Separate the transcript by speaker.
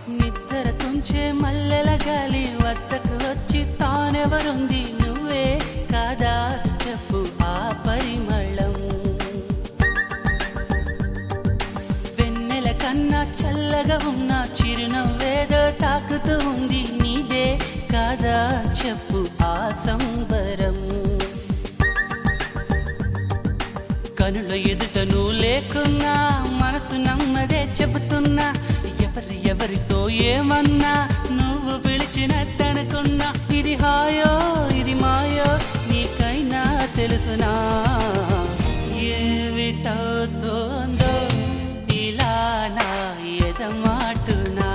Speaker 1: నిద్ర తుంచే మల్లెల గాలి వద్దకు వచ్చి తానెవరుంది నువ్వే కాదా చెప్పు ఆ పరిమళం వెన్నెల కన్నా చల్లగా ఉన్న చిరునవ్వేదో తాకుతూ ఉంది నీదే కాదా చెప్పు ఆ సంబరం కనుల ఎదుట నువ్వు లేకున్నా మనసు నమ్మదే చెబుతున్నా ఎవరితో ఏమన్నా నువ్వు పిలిచినట్టనుకున్నా ఇది హాయో ఇది మాయో నీకైనా తెలుసునా ఏమిటవుతోందో ఇలా నా ఎదమాటునా